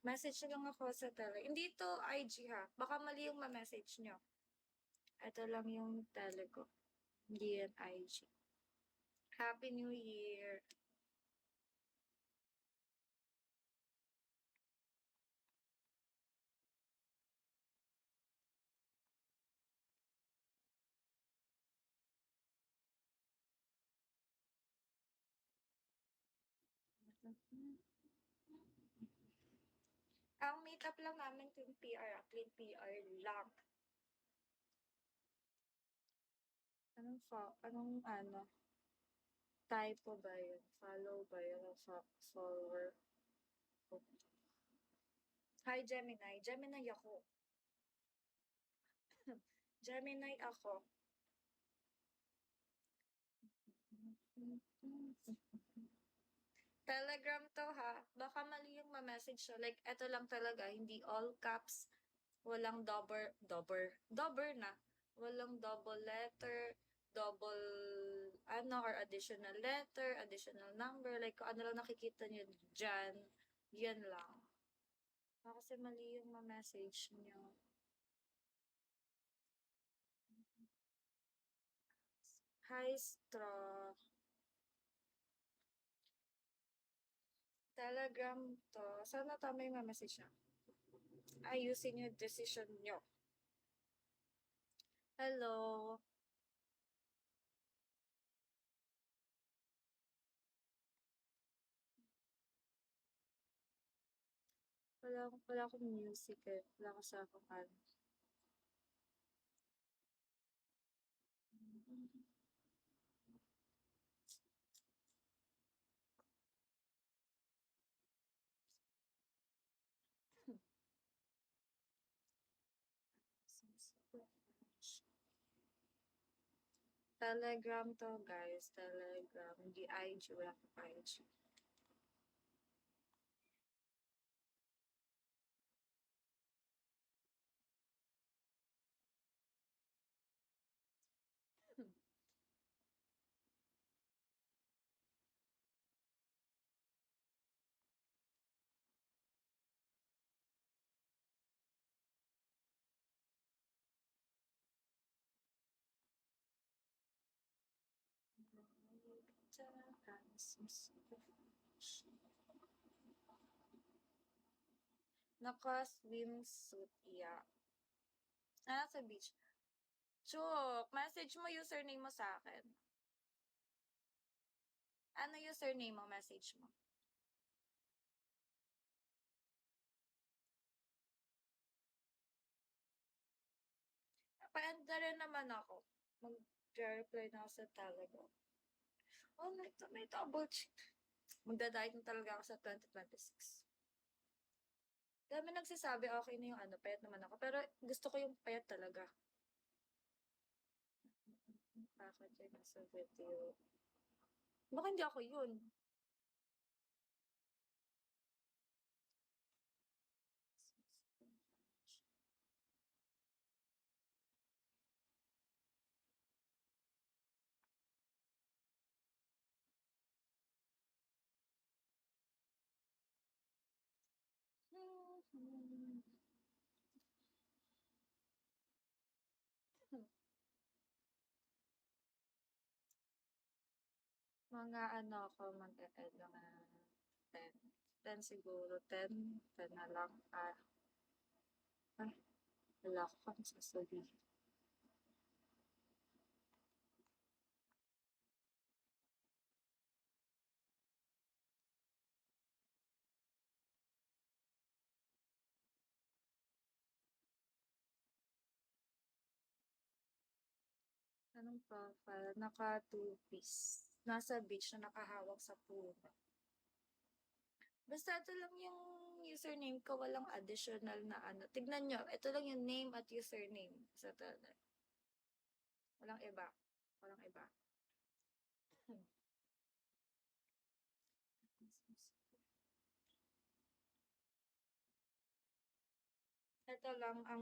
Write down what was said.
Message nyo lang ako sa Telegram. Hindi to IG ha. Baka mali yung ma-message nyo. Ito lang yung Telegram. Hindi yan IG. Happy New Year! Ang meet-up lang namin yung PR, clean PR lang. Anong typo ba yun? Follow ba yun? Follower? Hi, Gemini. Gemini ako. Gemini ako. Telegram to ha. Baka mali yung ma-message siya. Like, eto lang talaga. Hindi all caps. Walang double na. Walang double letter, double, or additional letter, additional number. Like, kung ano lang nakikita nyo dyan, yan lang. Kasi mali yung ma-message nyo. Hi, Straw. Telegram to. Sana tama yung ma-message niya. Ayusin yung decision nyo. Hello. Wala akong music eh. Wala ko sa akong ano. Telegram to, guys. Telegram. Hindi IG. Wala ko IG. Naka-swimsuit, yeah. Sa beach. Chuk, message mo username mo sa akin. Ano username mo, message mo? Pa-enda rin naman ako. Mag-reply na ako sa Telegram. Oh, may double check. Magdadiet na talaga ako sa 2026. Dami nagsasabi, okay na yung payat naman ako. Pero gusto ko yung payat talaga. Kaka-check sa video. Baka hindi ako yun. Mga ako, mag-end mga 10. 10 siguro. 10. 10 na lang. Wala ko kang sasabihin. Anong profile? Naka two-piece. Nasa beach na nakahawak sa puno. Basta ito lang yung username ko. Walang additional na Tignan nyo. Ito lang yung name at username. Sa walang iba. Walang iba. Ito lang ang